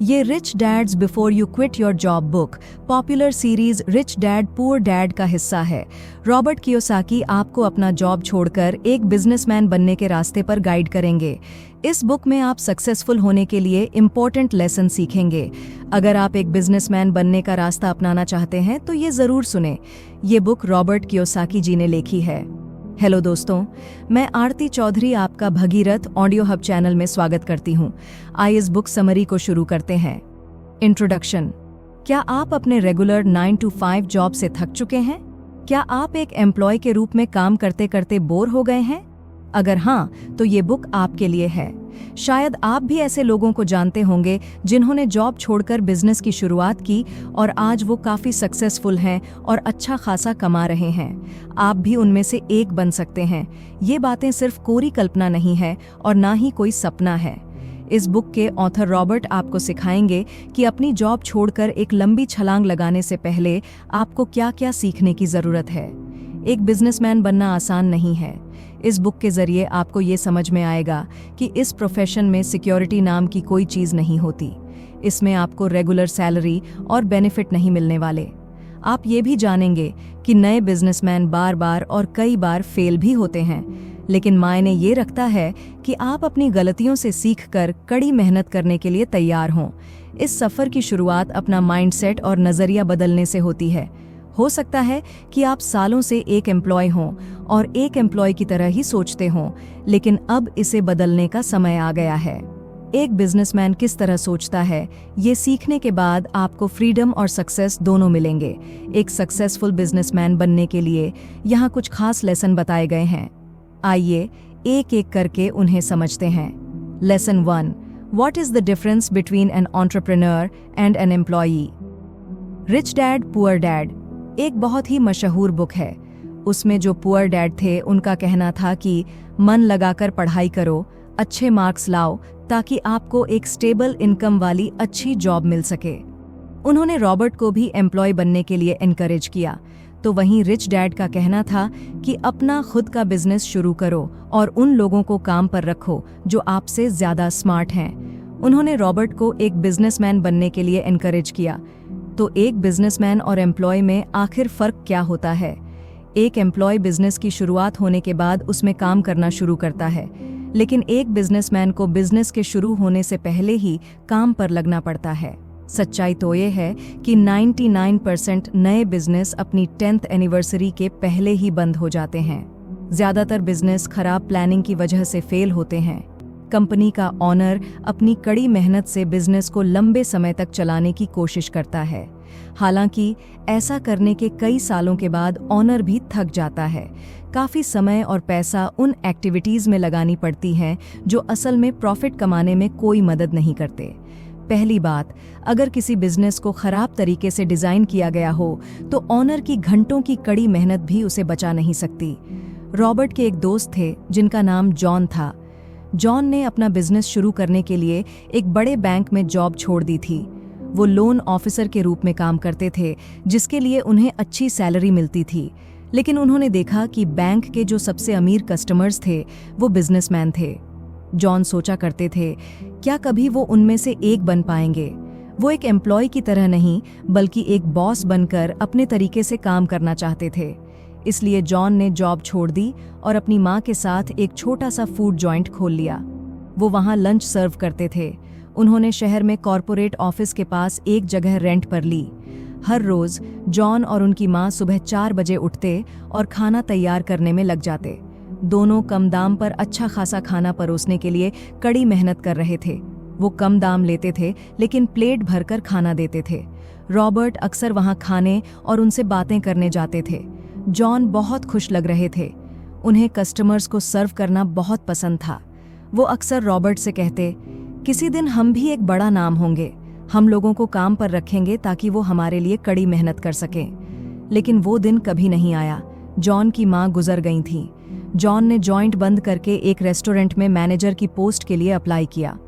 ये rich dad's before you quit your job book popular series rich dad poor dad का हिस्सा है। Robert Kiyosaki आपको अपना जॉब छोड़कर एक बिजनेसमैन बनने के रास्ते पर गाइड करेंगे। इस बुक में आप सक्सेसफुल होने के लिए इम्पोर्टेंट लेसन सीखेंगे। अगर आप एक बिजनेसमैन बनने का रास्ता अपनाना चाहते हैं तो ये जरूर सुने। ये बुक रॉबर्ट कियोसाकी जी ने लिखी है। हेलो दोस्तों, मैं आरती चौधरी आपका भगीरथ ऑडियो हब चैनल में स्वागत करती हूँ। आइए इस बुक समरी को शुरू करते हैं। इंट्रोडक्शन। क्या आप अपने रेगुलर 9 to 5 जॉब से थक चुके हैं? क्या आप एक एम्प्लॉय के रूप में काम करते करते बोर हो गए हैं? अगर हाँ, तो ये बुक आपके लिए है। शायद आप भी ऐसे लोगों को जानते होंगे जिन्होंने जॉब छोड़कर बिजनेस की शुरुआत की और आज वो काफी सक्सेसफुल हैं और अच्छा खासा कमा रहे हैं। आप भी उनमें से एक बन सकते हैं। ये बातें सिर्फ कोरी कल्पना नहीं है और ना ही कोई सपना है। इस बुक के ऑथर रॉबर्ट आपको सिखाएंगे कि अपनी जॉब छोड़कर एक लंबी छलांग लगाने से पहले आपको क्या-क्या सीखने की जरूरत है। एक बिजनेसमैन बनना आसान नहीं है। इस बुक के जरिए आपको ये समझ में आएगा कि इस प्रोफेशन में सिक्योरिटी नाम की कोई चीज नहीं होती। इसमें आपको रेगुलर सैलरी और बेनिफिट नहीं मिलने वाले। आप ये भी जानेंगे कि नए बिजनेसमैन बार बार और कई बार फेल भी होते हैं, लेकिन मायने ये रखता है कि आप अपनी गलतियों से सीखकर कड़ी मेहनत करने के लिए तैयार हों। इस सफर की शुरुआत अपना माइंडसेट और नजरिया बदलने से होती है। हो सकता है कि आप सालों से एक एम्प्लॉय हों और एक एम्प्लॉय की तरह ही सोचते हों, लेकिन अब इसे बदलने का समय आ गया है। एक बिजनेसमैन किस तरह सोचता है, ये सीखने के बाद आपको फ्रीडम और सक्सेस दोनों मिलेंगे। एक सक्सेसफुल बिजनेसमैन बनने के लिए यहाँ कुछ खास लेसन बताए गए हैं। आइए एक एक करके उन्हें समझते हैं। Lesson 1। What is the difference between an entrepreneur and an employee? Rich dad poor dad एक बहुत ही मशहूर बुक है। उसमें जो पुअर डैड थे उनका कहना था कि मन लगाकर पढ़ाई करो, अच्छे मार्क्स लाओ ताकि आपको एक स्टेबल इनकम वाली अच्छी जॉब मिल सके। उन्होंने रॉबर्ट को भी एम्प्लॉय बनने के लिए एनकरेज किया। तो वहीं रिच डैड का कहना था कि अपना खुद का बिजनेस शुरू करो और उन लोगों को काम पर रखो जो आपसे ज्यादा स्मार्ट हैं। उन्होंने रॉबर्ट को एक बिजनेसमैन बनने के लिए एनकरेज किया। तो एक बिजनेसमैन और एम्प्लॉय में आखिर फर्क क्या होता है? एक एम्प्लॉय बिजनेस की शुरुआत होने के बाद उसमें काम करना शुरू करता है, लेकिन एक बिजनेसमैन को बिजनेस के शुरू होने से पहले ही काम पर लगना पड़ता है। सच्चाई तो ये है कि 99% नए बिजनेस अपनी 10th एनिवर्सरी के पहले ही बंद हो जाते हैं। ज्यादातर बिजनेस खराब प्लानिंग की वजह से फेल होते हैं। कंपनी का ऑनर अपनी कड़ी मेहनत से बिजनेस को लंबे समय तक चलाने की कोशिश करता है। हालांकि ऐसा करने के कई सालों के बाद ऑनर भी थक जाता है। काफी समय और पैसा उन एक्टिविटीज में लगानी पड़ती हैं जो असल में प्रॉफिट कमाने में कोई मदद नहीं करते। पहली बात, अगर किसी बिजनेस को खराब तरीके से डिजाइन किया गया हो तो ऑनर की घंटों की कड़ी मेहनत भी उसे बचा नहीं सकती। रॉबर्ट के एक दोस्त थे जिनका नाम जॉन था। जॉन ने अपना बिजनेस शुरू करने के लिए एक बड़े बैंक में जॉब छोड़ दी थी। वो लोन ऑफिसर के रूप में काम करते थे, जिसके लिए उन्हें अच्छी सैलरी मिलती थी। लेकिन उन्होंने देखा कि बैंक के जो सबसे अमीर कस्टमर्स थे वो बिजनेसमैन थे। जॉन सोचा करते थे, क्या कभी वो उनमें से एक बन पाएंगे? वो एक एम्प्लॉय की तरह नहीं, बल्कि एक बॉस बनकर अपने तरीके से काम करना चाहते थे। इसलिए जॉन ने जॉब छोड़ दी और अपनी माँ के साथ एक छोटा सा फूड जॉइंट खोल लिया। वो वहाँ लंच सर्व करते थे। उन्होंने शहर में कॉरपोरेट ऑफिस के पास एक जगह रेंट पर ली। हर रोज जॉन और उनकी माँ सुबह 4 बजे उठते और खाना तैयार करने में लग जाते। दोनों कम दाम पर अच्छा खासा खाना परोसने के लिए कड़ी मेहनत कर रहे थे। वो कम दाम लेते थे, लेकिन प्लेट भरकर खाना देते थे। रॉबर्ट अक्सर वहाँ खाने और उनसे बातें करने जाते थे। जॉन बहुत खुश लग रहे थे। उन्हें कस्टमर्स को सर्व करना बहुत पसंद था। वो अक्सर रॉबर्ट से कहते, किसी दिन हम भी एक बड़ा नाम होंगे। हम लोगों को काम पर रखेंगे ताकि वो हमारे लिए कड़ी मेहनत कर सकें। लेकिन वो दिन कभी नहीं आया। जॉन की माँ गुजर गई थी। जॉन ने जॉइंट बंद करके एक रेस्टोरेंट में मैनेजर की पोस्ट के लिए अप्लाई किया।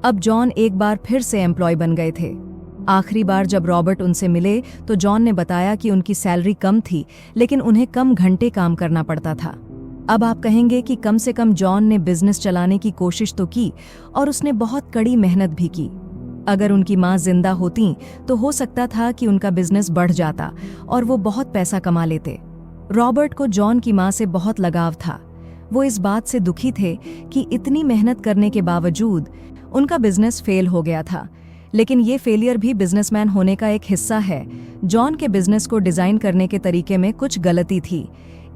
अब जॉन एक बार फिर से एम्प्लॉय बन गए थे। आखिरी बार जब रॉबर्ट उनसे मिले तो जॉन ने बताया कि उनकी सैलरी कम थी, लेकिन उन्हें कम घंटे काम करना पड़ता था। अब आप कहेंगे कि कम से कम जॉन ने बिजनेस चलाने की कोशिश तो की और उसने बहुत कड़ी मेहनत भी की। अगर उनकी माँ जिंदा होती तो हो सकता था कि उनका बिजनेस बढ़ जाता और वो बहुत पैसा कमा लेते। रॉबर्ट को जॉन की माँ से बहुत लगाव था। वो इस बात से दुखी थे कि इतनी मेहनत करने के बावजूद उनका बिजनेस फेल हो गया था। लेकिन ये फेलियर भी बिजनेसमैन होने का एक हिस्सा है। जॉन के बिजनेस को डिजाइन करने के तरीके में कुछ गलती थी।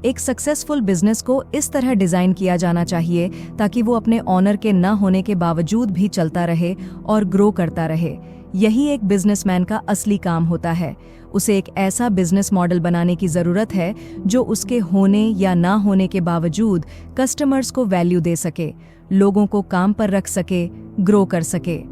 एक सक्सेसफुल बिजनेस को इस तरह डिजाइन किया जाना चाहिए ताकि वो अपने ऑनर के न होने के बावजूद भी चलता रहे और ग्रो करता रहे। यही एक बिजनेसमैन का असली काम होता है। उसे एक ऐसा बिजनेस मॉडल बनाने की जरूरत है जो उसके होने या ना होने के बावजूद कस्टमर्स को वैल्यू दे सके, लोगों को काम पर रख सके, ग्रो कर सके।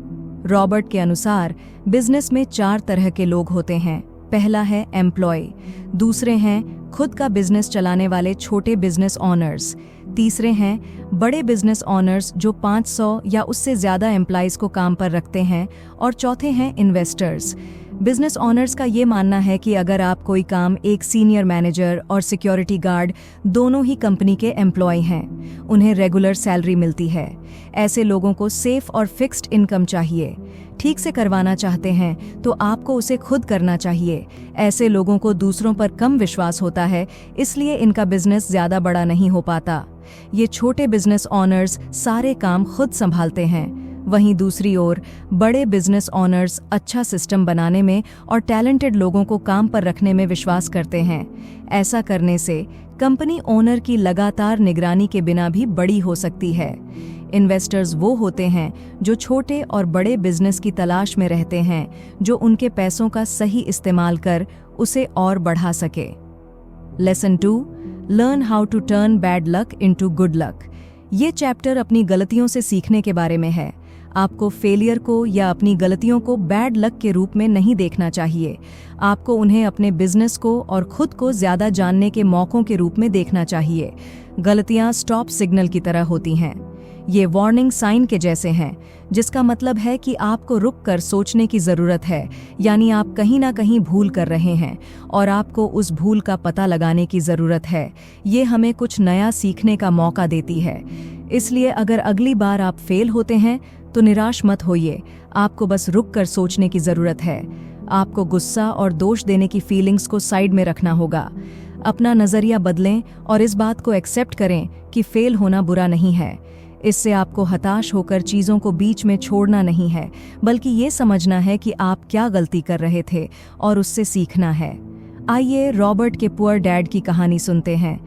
रॉबर्ट के अनुसार बिजनेस में 4 तरह के लोग होते हैं। पहला है एम्प्लॉय, दूसरे हैं खुद का बिजनेस चलाने वाले छोटे बिजनेस ऑनर्स, तीसरे हैं बड़े बिजनेस ऑनर्स जो 500 या उससे ज्यादा एम्प्लॉयज को काम पर रखते हैं, और चौथे हैं इन्वेस्टर्स। बिजनेस ऑनर्स का ये मानना है कि अगर आप कोई काम एक सीनियर मैनेजर और सिक्योरिटी गार्ड दोनों ही कंपनी के एम्प्लॉय हैं, उन्हें रेगुलर सैलरी मिलती है। ऐसे लोगों को सेफ और फिक्स्ड इनकम चाहिए। ठीक से करवाना चाहते हैं तो आपको उसे खुद करना चाहिए। ऐसे लोगों को दूसरों पर कम विश्वास होता है, इसलिए इनका बिजनेस ज्यादा बड़ा नहीं हो पाता। ये छोटे बिजनेस ऑनर्स सारे काम खुद संभालते हैं। वहीं दूसरी ओर बड़े बिजनेस ऑनर्स अच्छा सिस्टम बनाने में और टैलेंटेड लोगों को काम पर रखने में विश्वास करते हैं। ऐसा करने से कंपनी ओनर की लगातार निगरानी के बिना भी बड़ी हो सकती है। इन्वेस्टर्स वो होते हैं जो छोटे और बड़े बिजनेस की तलाश में रहते हैं, जो उनके पैसों का सही इस्तेमाल कर उसे और बढ़ा सके। Lesson 2, learn how to turn bad luck into good luck. ये चैप्टर अपनी गलतियों से सीखने के बारे में है। आपको फेलियर को या अपनी गलतियों को बैड लक के रूप में नहीं देखना चाहिए। आपको उन्हें अपने बिजनेस को और खुद को ज्यादा जानने के मौकों के रूप में देखना चाहिए। गलतियां स्टॉप सिग्नल की तरह होती हैं। ये वार्निंग साइन के जैसे हैं, जिसका मतलब है कि आपको रुक कर सोचने की जरूरत है, यानी आप कहीं ना कहीं भूल कर रहे हैं और आपको उस भूल का पता लगाने की जरूरत है। ये हमें कुछ नया सीखने का मौका देती है। इसलिए अगर अगली बार आप फेल होते हैं तो निराश मत होइए। आपको बस रुक कर सोचने की जरूरत है। आपको गुस्सा और दोष देने की फीलिंग्स को साइड में रखना होगा। अपना नजरिया बदलें और इस बात को एक्सेप्ट करें कि फेल होना बुरा नहीं है। इससे आपको हताश होकर चीजों को बीच में छोड़ना नहीं है, बल्कि ये समझना है कि आप क्या गलती कर रहे थे और उससे सीखना है। आइए रॉबर्ट के पुअर डैड की कहानी सुनते हैं।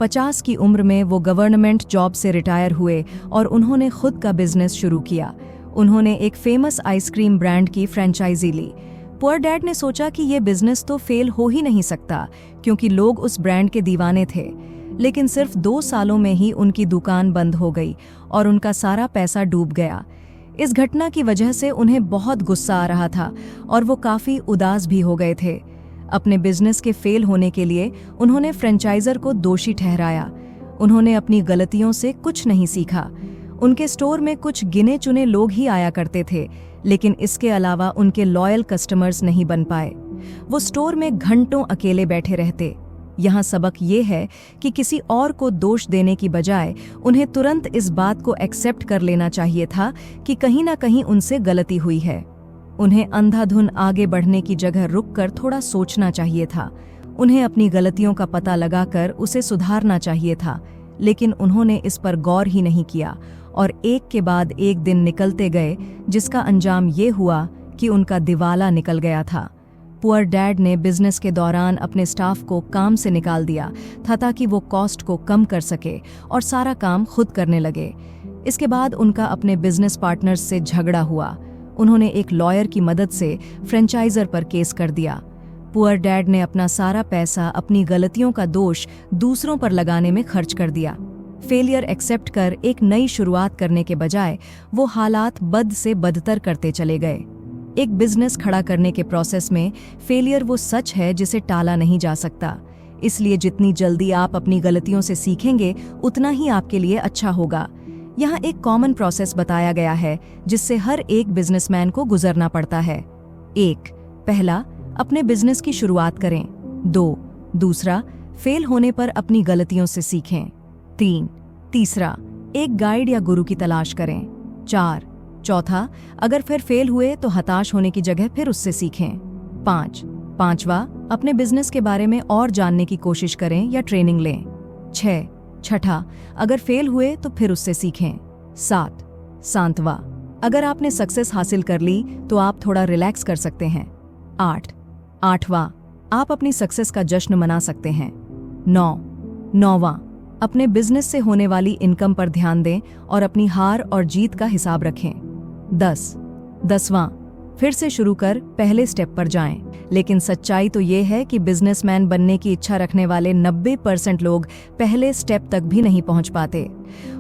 50 की उम्र में वो गवर्नमेंट जॉब से रिटायर हुए और उन्होंने खुद का बिजनेस शुरू किया। उन्होंने एक फेमस आइसक्रीम ब्रांड की फ्रेंचाइजी ली। पुअर डैड ने सोचा कि ये बिजनेस तो फेल हो ही नहीं सकता, क्योंकि लोग उस ब्रांड के दीवाने थे। लेकिन सिर्फ 2 सालों में ही उनकी दुकान बंद हो गई और उनका सारा पैसा डूब गया। इस घटना की वजह से उन्हें बहुत गुस्सा आ रहा था और वो काफी उदास भी हो गए थे। अपने बिजनेस के फेल होने के लिए उन्होंने फ्रेंचाइजर को दोषी ठहराया। उन्होंने अपनी गलतियों से कुछ नहीं सीखा। उनके स्टोर में कुछ गिने चुने लोग ही आया करते थे, लेकिन इसके अलावा उनके लॉयल कस्टमर्स नहीं बन पाए। वो स्टोर में घंटों अकेले बैठे रहते। यहाँ सबक ये है कि किसी और को दोष देने की बजाय उन्हें तुरंत इस बात को एक्सेप्ट कर लेना चाहिए था कि कहीं ना कहीं उनसे गलती हुई है। उन्हें अंधाधुन आगे बढ़ने की जगह रुककर थोड़ा सोचना चाहिए था। उन्हें अपनी गलतियों का पता लगाकर उसे सुधारना चाहिए था, लेकिन उन्होंने इस पर गौर ही नहीं किया और एक के बाद एक दिन निकलते गए, जिसका अंजाम ये हुआ कि उनका दिवाला निकल गया था। पुअर डैड ने बिजनेस के दौरान अपने स्टाफ को काम से निकाल दिया था ताकि वो कॉस्ट को कम कर सके और सारा काम खुद करने लगे। इसके बाद उनका अपने बिजनेस पार्टनर्स से झगड़ा हुआ। उन्होंने एक लॉयर की मदद से फ्रेंचाइजर पर केस कर दिया। पुअर डैड ने अपना सारा पैसा अपनी गलतियों का दोष दूसरों पर लगाने में खर्च कर दिया। फेलियर एक्सेप्ट कर एक नई शुरुआत करने के बजाय वो हालात बद से बदतर करते चले गए। एक बिजनेस खड़ा करने के प्रोसेस में फेलियर वो सच है जिसे टाला नहीं जा सकता। इसलिए जितनी जल्दी आप अपनी गलतियों से सीखेंगे, उतना ही आपके लिए अच्छा होगा। यहाँ एक कॉमन प्रोसेस बताया गया है जिससे हर एक बिजनेसमैन को गुजरना पड़ता है। 1. पहला, अपने बिजनेस की शुरुआत करें। 2. दूसरा, फेल होने पर अपनी गलतियों से सीखें। 3. तीसरा, एक गाइड या गुरु की तलाश करें। 4. चौथा, अगर फिर फेल हुए तो हताश होने की जगह फिर उससे सीखें। 5वां, अपने बिजनेस के बारे में और जानने की कोशिश करें या ट्रेनिंग लें। 6, अगर फेल हुए तो फिर उससे सीखें। 7वां, अगर आपने सक्सेस हासिल कर ली तो आप थोड़ा रिलैक्स कर सकते हैं। 8वां, आप अपनी सक्सेस का जश्न मना सकते हैं। 9वां, अपने बिजनेस से होने वाली इनकम पर ध्यान दें और अपनी हार और जीत का हिसाब रखें। 10वां, फिर से शुरू कर पहले स्टेप पर जाएं। लेकिन सच्चाई तो ये है कि बिजनेसमैन बनने की इच्छा रखने वाले 90% लोग पहले स्टेप तक भी नहीं पहुंच पाते।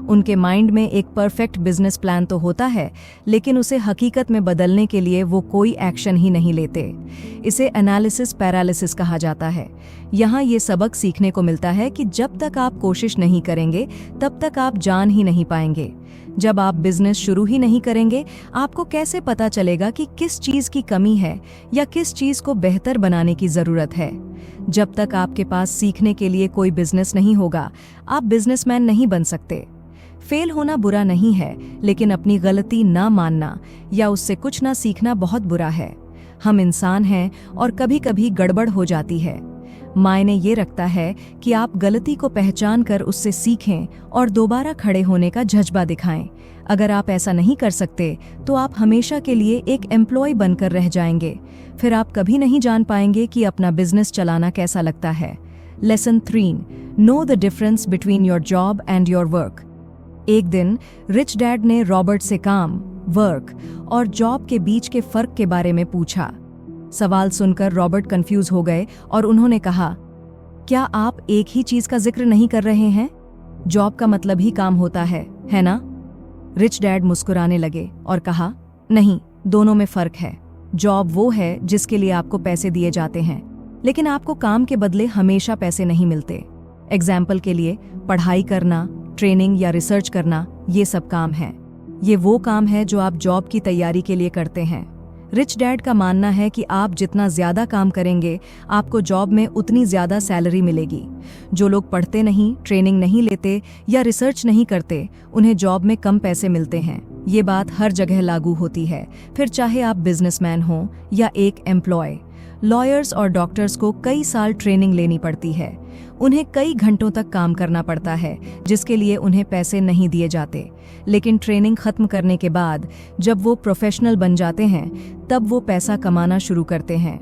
उनके माइंड में एक परफेक्ट बिजनेस प्लान तो होता है, लेकिन उसे हकीकत में बदलने के लिए वो कोई एक्शन ही नहीं लेते। इसे एनालिसिस पैरालिसिस कहा जाता है। यहाँ ये सबक सीखने को मिलता है कि जब तक आप कोशिश नहीं करेंगे तब तक आप जान ही नहीं पाएंगे। जब आप बिजनेस शुरू ही नहीं करेंगे, आपको कैसे पता चलेगा कि किस चीज की कमी है या किस चीज को बेहतर बनाने की जरूरत है। जब तक आपके पास सीखने के लिए कोई बिजनेस नहीं होगा, आप बिजनेसमैन नहीं बन सकते। फेल होना बुरा नहीं है, लेकिन अपनी गलती ना मानना या उससे कुछ ना सीखना बहुत बुरा है। हम इंसान हैं और कभी कभी गड़बड़ हो जाती है। मायने ये रखता है कि आप गलती को पहचान कर उससे सीखें और दोबारा खड़े होने का जज्बा दिखाएं। अगर आप ऐसा नहीं कर सकते तो आप हमेशा के लिए एक एम्प्लॉय बनकर रह जाएंगे। फिर आप कभी नहीं जान पाएंगे कि अपना बिजनेस चलाना कैसा लगता है। Lesson 3, know the difference between your job and your work. एक दिन रिच डैड ने रॉबर्ट से काम, वर्क और जॉब के बीच के फर्क के बारे में पूछा। सवाल सुनकर रॉबर्ट कंफ्यूज हो गए और उन्होंने कहा, क्या आप एक ही चीज का जिक्र नहीं कर रहे हैं? जॉब का मतलब ही काम होता है ना? रिच डैड मुस्कुराने लगे और कहा, नहीं, दोनों में फर्क है। जॉब वो है जिसके लिए आपको पैसे दिए जाते हैं, लेकिन आपको काम के बदले हमेशा पैसे नहीं मिलते। एग्जाम्पल के लिए, पढ़ाई करना, ट्रेनिंग या रिसर्च करना, ये सब काम है। ये वो काम है जो आप जॉब की तैयारी के लिए करते हैं। रिच डैड का मानना है कि आप जितना ज्यादा काम करेंगे, आपको जॉब में उतनी ज्यादा सैलरी मिलेगी। जो लोग पढ़ते नहीं, ट्रेनिंग नहीं लेते या रिसर्च नहीं करते, उन्हें जॉब में कम पैसे मिलते हैं। ये बात हर जगह लागू होती है, फिर चाहे आप बिजनेसमैन हो या एक एम्प्लॉय। लॉयर्स और डॉक्टर्स को कई साल ट्रेनिंग लेनी पड़ती है। उन्हें कई घंटों तक काम करना पड़ता है, जिसके लिए उन्हें पैसे नहीं दिए जाते। लेकिन ट्रेनिंग खत्म करने के बाद जब वो प्रोफेशनल बन जाते हैं, तब वो पैसा कमाना शुरू करते हैं।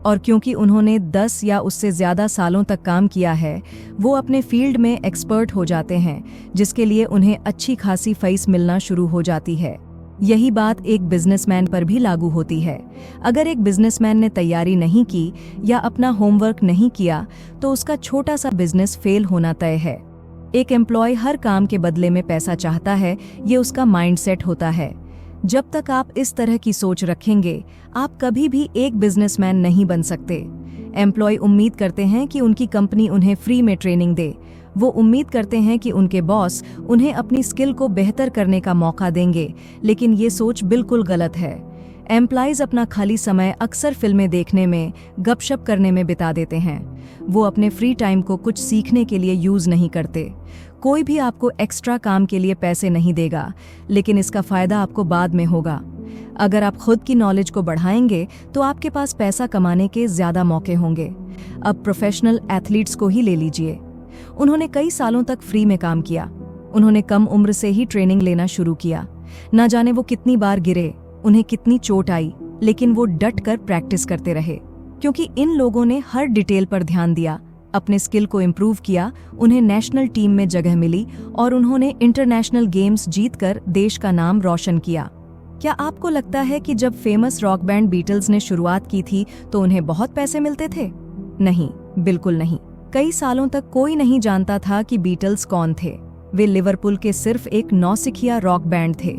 और क्योंकि उन्होंने 10 या उससे ज्यादा सालों तक काम किया है, वो अपने फील्ड में एक्सपर्ट हो जाते हैं, जिसके लिए उन्हें अच्छी खासी फीस मिलना शुरू हो जाती है। यही बात एक बिजनेसमैन पर भी लागू होती है। अगर एक बिजनेसमैन ने तैयारी नहीं की या अपना होमवर्क नहीं किया, तो उसका छोटा सा बिजनेस फेल होना तय है। एक एम्प्लॉय हर काम के बदले में पैसा चाहता है, ये उसका माइंडसेट होता है। जब तक आप इस तरह की सोच रखेंगे, आप कभी भी एक बिजनेसमैन नहीं बन सकते। एम्प्लॉय उम्मीद करते हैं कि उनकी कंपनी उन्हें फ्री में ट्रेनिंग दे। वो उम्मीद करते हैं कि उनके बॉस उन्हें अपनी स्किल को बेहतर करने का मौका देंगे, लेकिन ये सोच बिल्कुल गलत है। एम्प्लॉइज अपना खाली समय अक्सर फिल्में देखने में, गपशप करने में बिता देते हैं। वो अपने फ्री टाइम को कुछ सीखने के लिए यूज नहीं करते। कोई भी आपको एक्स्ट्रा काम के लिए पैसे नहीं देगा, लेकिन इसका फायदा आपको बाद में होगा। अगर आप खुद की नॉलेज को बढ़ाएंगे तो आपके पास पैसा कमाने के ज्यादा मौके होंगे। अब प्रोफेशनल एथलीट्स को ही ले लीजिए। उन्होंने कई सालों तक फ्री में काम किया। उन्होंने कम उम्र से ही ट्रेनिंग लेना शुरू किया। ना जाने वो कितनी बार गिरे, उन्हें कितनी चोट आई, लेकिन वो डट कर प्रैक्टिस करते रहे, क्योंकि इन लोगों ने हर डिटेल पर ध्यान दिया, अपने स्किल को इम्प्रूव किया। उन्हें नेशनल टीम में जगह मिली और उन्होंने इंटरनेशनल गेम्स जीतकर देश का नाम रोशन किया। क्या आपको लगता है कि जब फेमस रॉक बैंड बीटल्स ने शुरुआत की थी तो उन्हें बहुत पैसे मिलते थे? नहीं, बिल्कुल नहीं। कई सालों तक कोई नहीं जानता था कि बीटल्स कौन थे। वे लिवरपूल के सिर्फ एक नौसिखिया रॉक बैंड थे।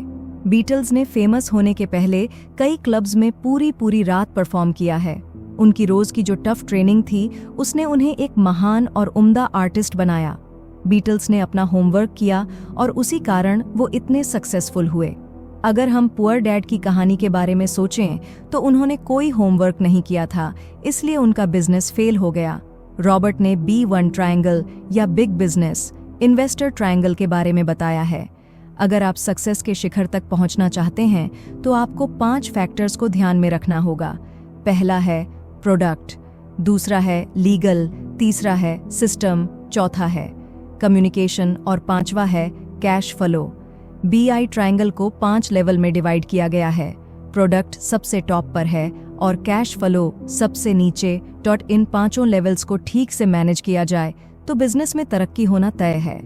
बीटल्स ने फेमस होने के पहले कई क्लब्स में पूरी रात परफॉर्म किया है। उनकी रोज की जो टफ ट्रेनिंग थी, उसने उन्हें एक महान और उम्दा आर्टिस्ट बनाया। बीटल्स ने अपना होमवर्क किया और उसी कारण वो इतने सक्सेसफुल हुए। अगर हम पुअर डैड की कहानी के बारे में सोचें तो उन्होंने कोई होमवर्क नहीं किया था, इसलिए उनका बिजनेस फेल हो गया। रॉबर्ट ने B1 ट्रायंगल या बिग बिजनेस इन्वेस्टर ट्रायंगल के बारे में बताया है। अगर आप सक्सेस के शिखर तक पहुंचना चाहते हैं तो आपको 5 फैक्टर्स को ध्यान में रखना होगा। पहला है प्रोडक्ट, दूसरा है लीगल, तीसरा है सिस्टम, चौथा है कम्युनिकेशन और पांचवा है कैश फ्लो। BI ट्रायंगल को 5 लेवल में डिवाइड किया गया है। प्रोडक्ट सबसे टॉप पर है और कैश फ्लो सबसे नीचे। इन 5 लेवल्स को ठीक से मैनेज किया जाए तो बिजनेस में तरक्की होना तय है।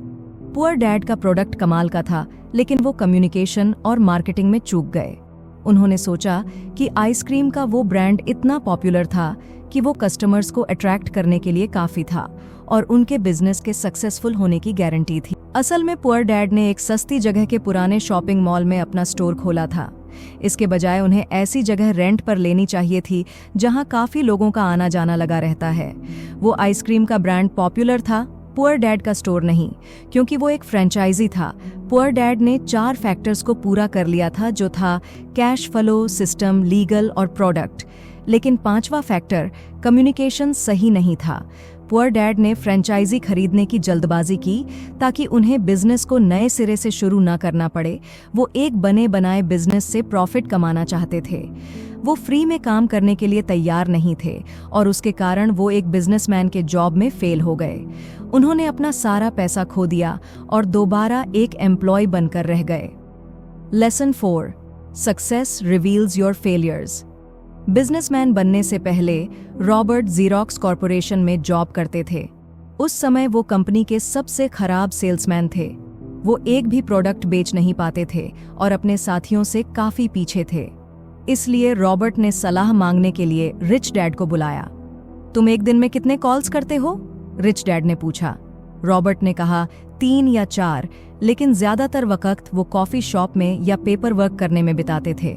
पुअर डैड का प्रोडक्ट कमाल का था, लेकिन वो कम्युनिकेशन और मार्केटिंग में चूक गए। उन्होंने सोचा कि आइसक्रीम का वो ब्रांड इतना पॉपुलर था कि वो कस्टमर्स को अट्रैक्ट करने के लिए काफी था और उनके बिजनेस के सक्सेसफुल होने की गारंटी थी। असल में पुअर डैड ने एक सस्ती जगह के पुराने शॉपिंग मॉल में अपना स्टोर खोला था। इसके बजाय उन्हें ऐसी जगह रेंट पर लेनी चाहिए थी जहां काफी लोगों का आना जाना लगा रहता है। वो आइसक्रीम का ब्रांड पॉपुलर था, पुअर डैड का स्टोर नहीं, क्योंकि वो एक फ्रेंचाइजी था। पुअर डैड ने 4 फैक्टर्स को पूरा कर लिया था, जो था कैश फ्लो, सिस्टम, लीगल और प्रोडक्ट। लेकिन 5वां फैक्टर कम्युनिकेशन सही नहीं था। पुअर डैड ने फ्रेंचाइजी खरीदने की जल्दबाजी की ताकि उन्हें बिजनेस को नए सिरे से शुरू न करना पड़े। वो एक बने बनाए बिजनेस से प्रॉफिट कमाना चाहते थे। वो फ्री में काम करने के लिए तैयार नहीं थे और उसके कारण वो एक बिजनेसमैन के जॉब में फेल हो गए। उन्होंने अपना सारा पैसा खो दिया और दोबारा एक एम्प्लॉय बनकर रह गए। Lesson 4, success reveals your failures. Businessman बनने से पहले रॉबर्ट ज़ेरॉक्स कॉरपोरेशन में जॉब करते थे। उस समय वो कंपनी के सबसे खराब सेल्समैन थे। वो एक भी प्रोडक्ट बेच नहीं पाते थे और अपने साथियों से काफी पीछे थे। इसलिए रॉबर्ट ने सलाह मांगने के लिए रिच डैड को बुलाया। तुम एक दिन में कितने कॉल्स करते हो? रिच डैड ने पूछा। रॉबर्ट ने कहा 3 या 4, लेकिन ज्यादातर वक्त वो कॉफी शॉप में या पेपर वर्क करने में बिताते थे।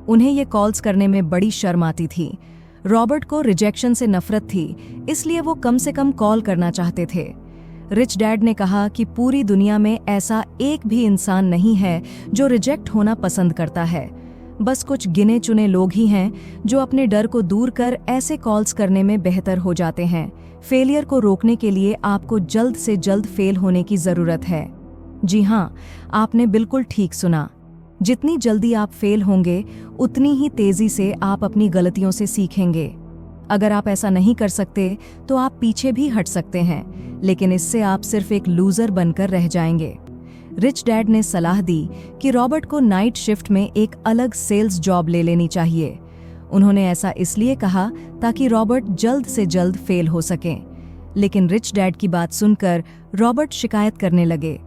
उन्हें ये कॉल्स करने में बड़ी शर्म आती थी। रॉबर्ट को रिजेक्शन से नफरत थी, इसलिए वो कम से कम कॉल करना चाहते थे। रिच डैड ने कहा कि पूरी दुनिया में ऐसा एक भी इंसान नहीं है जो रिजेक्ट होना पसंद करता है। बस कुछ गिने चुने लोग ही हैं जो अपने डर को दूर कर ऐसे कॉल्स करने में बेहतर हो जाते हैं। फेलियर को रोकने के लिए आपको जल्द से जल्द फेल होने की जरूरत है। जी हाँ, आपने बिल्कुल ठीक सुना। जितनी जल्दी आप फेल होंगे, उतनी ही तेजी से आप अपनी गलतियों से सीखेंगे। अगर आप ऐसा नहीं कर सकते तो आप पीछे भी हट सकते हैं, लेकिन इससे आप सिर्फ एक लूजर बनकर रह जाएंगे। रिच डैड ने सलाह दी कि रॉबर्ट को नाइट शिफ्ट में एक अलग सेल्स जॉब ले लेनी चाहिए। उन्होंने ऐसा इसलिए कहा ताकि रॉबर्ट जल्द से जल्द फेल हो सकें। लेकिन रिच डैड की बात सुनकर रॉबर्ट शिकायत करने लगे।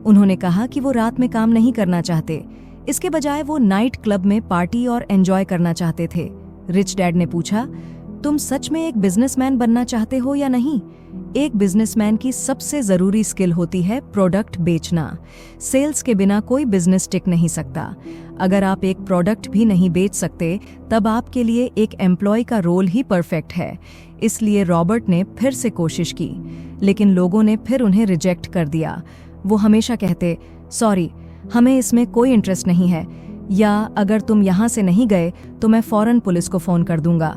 उन्होंने कहा कि वो रात में काम नहीं करना चाहते, इसके बजाय वो नाइट क्लब में पार्टी और एंजॉय करना चाहते थे। रिच डैड ने पूछा, तुम सच में एक बिजनेसमैन बनना चाहते हो या नहीं? एक बिजनेसमैन की सबसे जरूरी स्किल होती है प्रोडक्ट बेचना। सेल्स के बिना कोई बिजनेस टिक नहीं सकता। अगर आप एक प्रोडक्ट भी नहीं बेच सकते, तब आपके लिए एक एम्प्लॉय का रोल ही परफेक्ट है। इसलिए रॉबर्ट ने फिर से कोशिश की, लेकिन लोगों ने फिर उन्हें रिजेक्ट कर दिया। वो हमेशा कहते, सॉरी, हमें इसमें कोई इंटरेस्ट नहीं है, या अगर तुम यहाँ से नहीं गए तो मैं फौरन पुलिस को फोन कर दूंगा।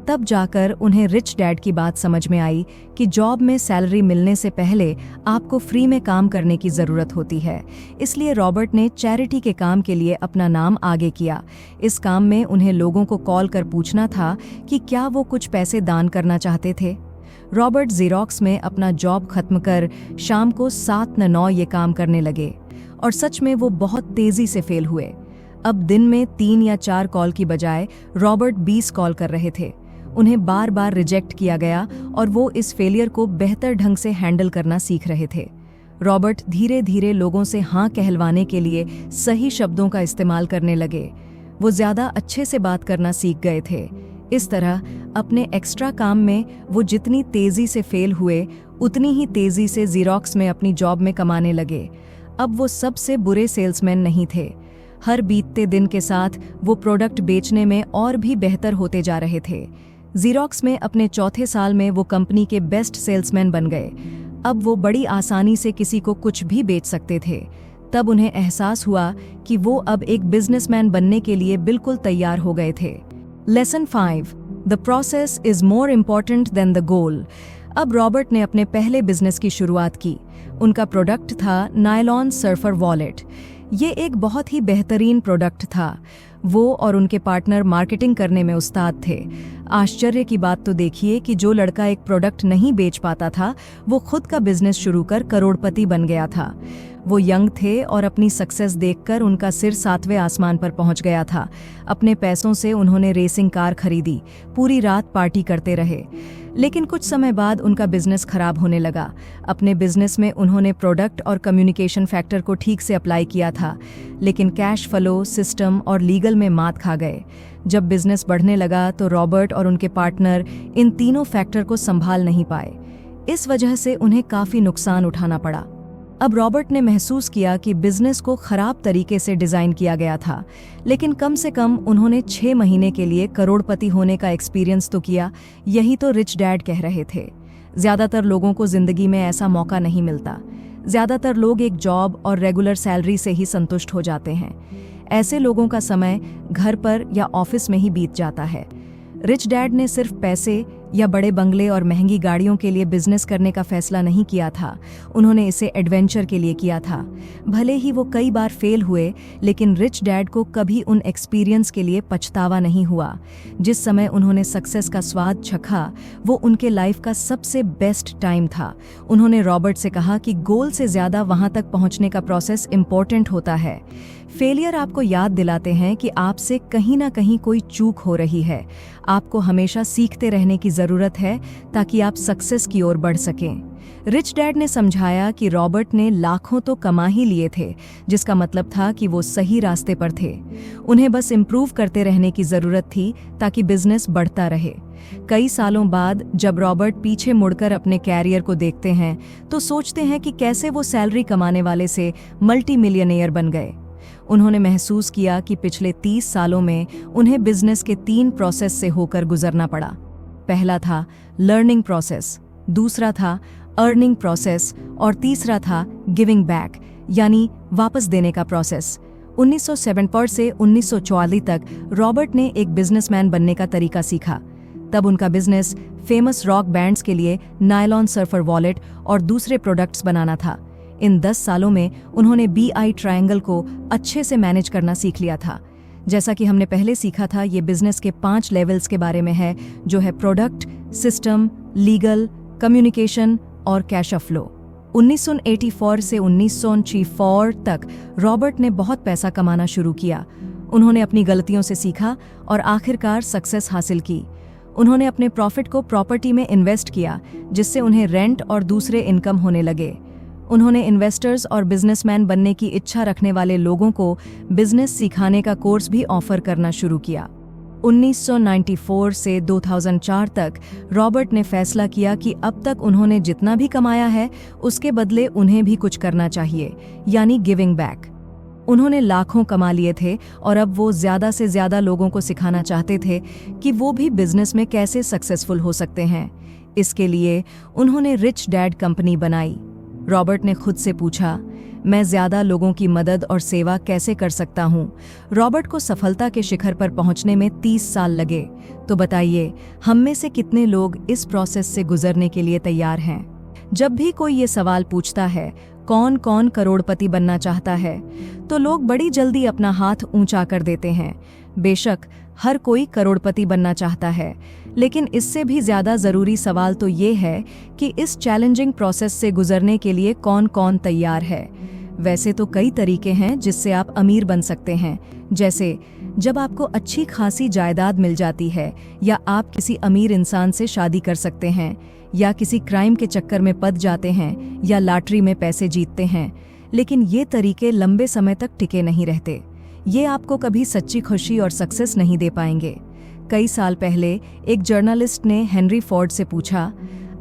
तब जाकर उन्हें रिच डैड की बात समझ में आई कि जॉब में सैलरी मिलने से पहले आपको फ्री में काम करने की जरूरत होती है। इसलिए रॉबर्ट ने चैरिटी के काम के लिए अपना नाम आगे किया। इस काम में उन्हें लोगों को कॉल कर पूछना था कि क्या वो कुछ पैसे दान करना चाहते थे। रॉबर्ट ज़ेरॉक्स में अपना जॉब खत्म कर शाम को 7 न 9 ये काम करने लगे, और सच में वो बहुत तेजी से फेल हुए। अब दिन में 3 या 4 कॉल की बजाय रॉबर्ट 20 कॉल कर रहे थे। उन्हें बार बार रिजेक्ट किया गया और वो इस फेलियर को बेहतर ढंग से हैंडल करना सीख रहे थे। रॉबर्ट धीरे धीरे लोगों से हाँ कहलवाने के लिए सही शब्दों का इस्तेमाल करने लगे। वो ज्यादा अच्छे से बात करना सीख गए थे। इस तरह अपने एक्स्ट्रा काम में वो जितनी तेजी से फेल हुए, उतनी ही तेजी से ज़ेरॉक्स में अपनी जॉब में कमाने लगे। अब वो सबसे बुरे सेल्समैन नहीं थे। हर बीतते दिन के साथ वो प्रोडक्ट बेचने में और भी बेहतर होते जा रहे थे। ज़ेरॉक्स में अपने 4थे साल में वो कंपनी के बेस्ट सेल्समैन बन गए। अब वो बड़ी आसानी से किसी को कुछ भी बेच सकते थे। तब उन्हें एहसास हुआ कि वो अब एक बिजनेसमैन बनने के लिए बिल्कुल तैयार हो गए थे। Lesson 5, the process is more important than the goal. अब रॉबर्ट ने अपने पहले बिजनेस की शुरुआत की। उनका प्रोडक्ट था नायलॉन सर्फर वॉलेट। ये एक बहुत ही बेहतरीन प्रोडक्ट था। वो और उनके पार्टनर मार्केटिंग करने में उस्ताद थे। आश्चर्य की बात तो देखिए कि जो लड़का एक प्रोडक्ट नहीं बेच पाता था, वो खुद का बिजनेस शुरू कर करोड़पति बन गया था। वो यंग थे और अपनी सक्सेस देखकर उनका सिर 7वें आसमान पर पहुंच गया था। अपने पैसों से उन्होंने रेसिंग कार खरीदी, पूरी रात पार्टी करते रहे। लेकिन कुछ समय बाद उनका बिजनेस खराब होने लगा। अपने बिजनेस में उन्होंने प्रोडक्ट और कम्युनिकेशन फैक्टर को ठीक से अप्लाई किया था, लेकिन कैश फ्लो, सिस्टम और लीगल में मात खा गए। जब बिजनेस बढ़ने लगा तो रॉबर्ट और उनके पार्टनर इन तीनों फैक्टर को संभाल नहीं पाए। इस वजह से उन्हें काफी नुकसान उठाना पड़ा। अब रॉबर्ट ने महसूस किया कि बिजनेस को खराब तरीके से डिजाइन किया गया था, लेकिन कम से कम उन्होंने 6 महीने के लिए करोड़पति होने का एक्सपीरियंस तो किया। यही तो रिच डैड कह रहे थे। ज्यादातर लोगों को जिंदगी में ऐसा मौका नहीं मिलता। ज्यादातर लोग एक जॉब और रेगुलर सैलरी से ही संतुष्ट हो जाते हैं। ऐसे लोगों का समय घर पर या ऑफिस में ही बीत जाता है। रिच डैड ने सिर्फ पैसे या बड़े बंगले और महंगी गाड़ियों के लिए बिजनेस करने का फैसला नहीं किया था, उन्होंने इसे एडवेंचर के लिए किया था। भले ही वो कई बार फेल हुए, लेकिन रिच डैड को कभी उन एक्सपीरियंस के लिए पछतावा नहीं हुआ। जिस समय उन्होंने सक्सेस का स्वाद चखा, वो उनके लाइफ का सबसे बेस्ट टाइम था। उन्होंने रॉबर्ट से कहा कि गोल से ज्यादा वहां तक पहुंचने का प्रोसेस इंपॉर्टेंट होता है। फेलियर आपको याद दिलाते हैं कि आपसे कहीं ना कहीं कोई चूक हो रही है। आपको हमेशा सीखते रहने की जरूरत है ताकि आप सक्सेस की ओर बढ़ सकें। रिच डैड ने समझाया कि रॉबर्ट ने लाखों तो कमा ही लिए थे, जिसका मतलब था कि वो सही रास्ते पर थे। उन्हें बस इम्प्रूव करते रहने की जरूरत थी ताकि बिजनेस बढ़ता रहे। कई सालों बाद जब रॉबर्ट पीछे मुड़कर अपने कैरियर को देखते हैं तो सोचते हैं कि कैसे वो सैलरी कमाने वाले से मल्टी मिलियनेयर बन गए। उन्होंने महसूस किया कि पिछले 30 सालों में उन्हें बिजनेस के 3 प्रोसेस से होकर गुजरना पड़ा। पहला था लर्निंग प्रोसेस, दूसरा था अर्निंग प्रोसेस और तीसरा था गिविंग बैक यानी वापस देने का प्रोसेस। 1970 से 1944 तक रॉबर्ट ने एक बिजनेसमैन बनने का तरीका सीखा। तब उनका बिजनेस फेमस रॉक बैंड्स के लिए नायलॉन सर्फर वॉलेट और दूसरे प्रोडक्ट्स बनाना था। इन 10 सालों में उन्होंने BI ट्रायंगल को अच्छे से मैनेज करना सीख लिया था। जैसा कि हमने पहले सीखा था, ये बिजनेस के 5 लेवल्स के बारे में है, जो है प्रोडक्ट, सिस्टम, लीगल, कम्युनिकेशन और कैश फ्लो। 1984 से 1984 तक रॉबर्ट ने बहुत पैसा कमाना शुरू किया। उन्होंने अपनी गलतियों से सीखा और आखिरकार सक्सेस हासिल की। उन्होंने अपने प्रॉफिट को प्रॉपर्टी में इन्वेस्ट किया, जिससे उन्हें रेंट और दूसरे इनकम होने लगे। उन्होंने इन्वेस्टर्स और बिजनेसमैन बनने की इच्छा रखने वाले लोगों को बिजनेस सिखाने का कोर्स भी ऑफर करना शुरू किया। 1994 से 2004 तक रॉबर्ट ने फैसला किया कि अब तक उन्होंने जितना भी कमाया है उसके बदले उन्हें भी कुछ करना चाहिए, यानी गिविंग बैक। उन्होंने लाखों कमा लिए थे और अब वो ज्यादा से ज्यादा लोगों को सिखाना चाहते थे कि वो भी बिजनेस में कैसे सक्सेसफुल हो सकते हैं। इसके लिए उन्होंने रिच डैड कंपनी बनाई। रॉबर्ट ने खुद से पूछा, मैं ज्यादा लोगों की मदद और सेवा कैसे कर सकता हूँ? रॉबर्ट को सफलता के शिखर पर पहुंचने में 30 साल लगे। तो बताइए, हम में से कितने लोग इस प्रोसेस से गुजरने के लिए तैयार हैं? जब भी कोई ये सवाल पूछता है, कौन कौन करोड़पति बनना चाहता है, तो लोग बड़ी जल्दी अपना हाथ ऊंचा कर देते हैं। बेशक हर कोई करोड़पति बनना चाहता है, लेकिन इससे भी ज्यादा जरूरी सवाल तो ये है कि इस चैलेंजिंग प्रोसेस से गुजरने के लिए कौन कौन तैयार है। वैसे तो कई तरीके हैं जिससे आप अमीर बन सकते हैं, जैसे जब आपको अच्छी खासी जायदाद मिल जाती है, या आप किसी अमीर इंसान से शादी कर सकते हैं, या किसी क्राइम के चक्कर में पड़ जाते हैं, या लॉटरी में पैसे जीतते हैं। लेकिन ये तरीके लंबे समय तक टिके नहीं रहते। ये आपको कभी सच्ची खुशी और सक्सेस नहीं दे पाएंगे। कई साल पहले एक जर्नलिस्ट ने हेनरी फोर्ड से पूछा,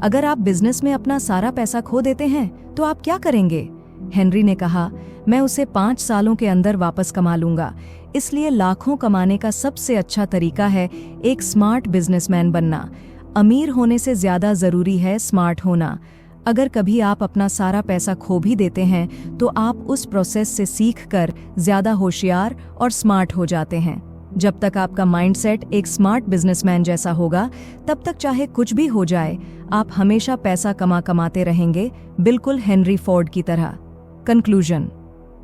अगर आप बिजनेस में अपना सारा पैसा खो देते हैं तो आप क्या करेंगे? हेनरी ने कहा, मैं उसे 5 सालों के अंदर वापस कमा लूंगा। इसलिए लाखों कमाने का सबसे अच्छा तरीका है एक स्मार्ट बिजनेसमैन बनना। अमीर होने से ज्यादा जरूरी है स्मार्ट होना। अगर कभी आप अपना सारा पैसा खो भी देते हैं तो आप उस प्रोसेस से सीखकर ज्यादा होशियार और स्मार्ट हो जाते हैं। जब तक आपका माइंडसेट एक स्मार्ट बिजनेसमैन जैसा होगा, तब तक चाहे कुछ भी हो जाए, आप हमेशा पैसा कमाते रहेंगे, बिल्कुल हेनरी फोर्ड की तरह। कंक्लूजन,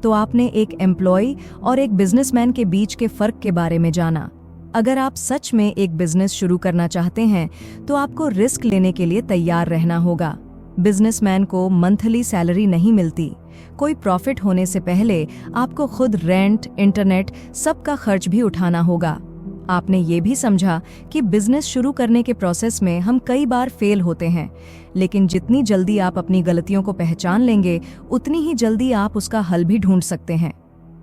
तो आपने एक एम्प्लॉय और एक बिजनेसमैन के बीच के फर्क के बारे में जाना। अगर आप सच में एक बिजनेस शुरू करना चाहते हैं तो आपको रिस्क लेने के लिए तैयार रहना होगा। बिजनेसमैन को मंथली सैलरी नहीं मिलती। कोई प्रॉफिट होने से पहले आपको खुद रेंट, इंटरनेट सबका खर्च भी उठाना होगा। आपने ये भी समझा कि बिजनेस शुरू करने के प्रोसेस में हम कई बार फेल होते हैं, लेकिन जितनी जल्दी आप अपनी गलतियों को पहचान लेंगे उतनी ही जल्दी आप उसका हल भी ढूंढ सकते हैं।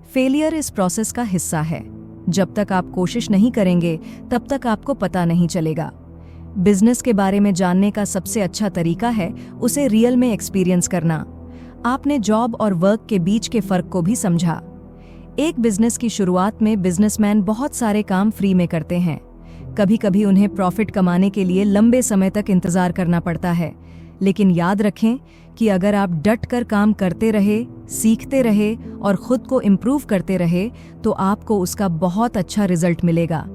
फेलियर इस प्रोसेस का हिस्सा है। जब तक आप कोशिश नहीं करेंगे तब तक आपको पता नहीं चलेगा। बिजनेस के बारे में जानने का सबसे अच्छा तरीका है उसे रियल में एक्सपीरियंस करना। आपने जॉब और वर्क के बीच के फर्क को भी समझा। एक बिजनेस की शुरुआत में बिजनेसमैन बहुत सारे काम फ्री में करते हैं। कभी कभी उन्हें प्रॉफिट कमाने के लिए लंबे समय तक इंतजार करना पड़ता है, लेकिन याद रखें कि अगर आप डट कर काम करते रहे, सीखते रहे और खुद को इम्प्रूव करते रहे तो आपको उसका बहुत अच्छा रिजल्ट मिलेगा।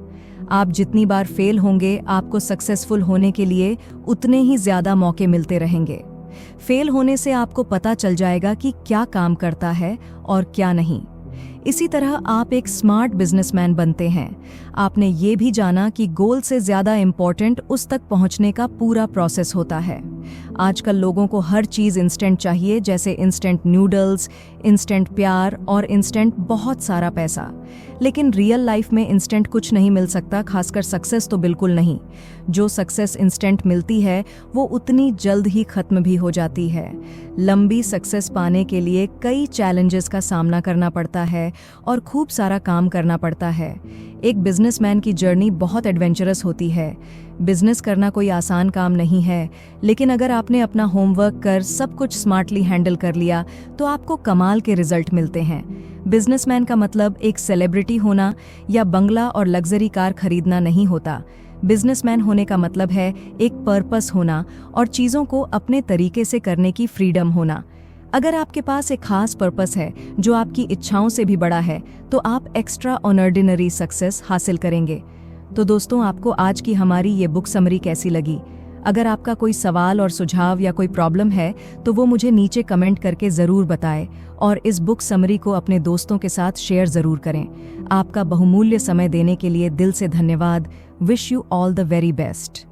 आप जितनी बार फेल होंगे आपको सक्सेसफुल होने के लिए उतने ही ज्यादा मौके मिलते रहेंगे। फेल होने से आपको पता चल जाएगा कि क्या काम करता है और क्या नहीं। इसी तरह आप एक स्मार्ट बिजनेसमैन बनते हैं। आपने ये भी जाना कि गोल से ज्यादा इम्पोर्टेंट उस तक पहुंचने का पूरा प्रोसेस होता है। आजकल लोगों को हर चीज इंस्टेंट चाहिए, जैसे इंस्टेंट नूडल्स, इंस्टेंट प्यार और इंस्टेंट बहुत सारा पैसा। लेकिन रियल लाइफ में इंस्टेंट कुछ नहीं मिल सकता, खासकर सक्सेस तो बिल्कुल नहीं। जो सक्सेस इंस्टेंट मिलती है वो उतनी जल्द ही खत्म भी हो जाती है। लंबी सक्सेस पाने के लिए कई चैलेंजेस का सामना करना पड़ता है और खूब सारा काम करना पड़ता है। एक बिजनेसमैन की जर्नी बहुत एडवेंचरस होती है। बिजनेस करना कोई आसान काम नहीं है, लेकिन अगर आपने अपना होमवर्क कर सब कुछ स्मार्टली हैंडल कर लिया तो आपको कमाल के रिजल्ट मिलते हैं। बिजनेसमैन का मतलब एक सेलिब्रिटी होना या बंगला और लग्जरी कार खरीदना नहीं होता। बिजनेसमैन होने का मतलब है एक पर्पस होना और चीज़ों को अपने तरीके से करने की फ्रीडम होना। अगर आपके पास एक खास पर्पस है जो आपकी इच्छाओं से भी बड़ा है तो आप एक्स्ट्रा ऑर्डिनरी सक्सेस हासिल करेंगे। तो दोस्तों, आपको आज की हमारी ये बुक समरी कैसी लगी? अगर आपका कोई सवाल और सुझाव या कोई प्रॉब्लम है तो वो मुझे नीचे कमेंट करके ज़रूर बताएं और इस बुक समरी को अपने दोस्तों के साथ शेयर ज़रूर करें। आपका बहुमूल्य समय देने के लिए दिल से धन्यवाद। Wish you all the very best.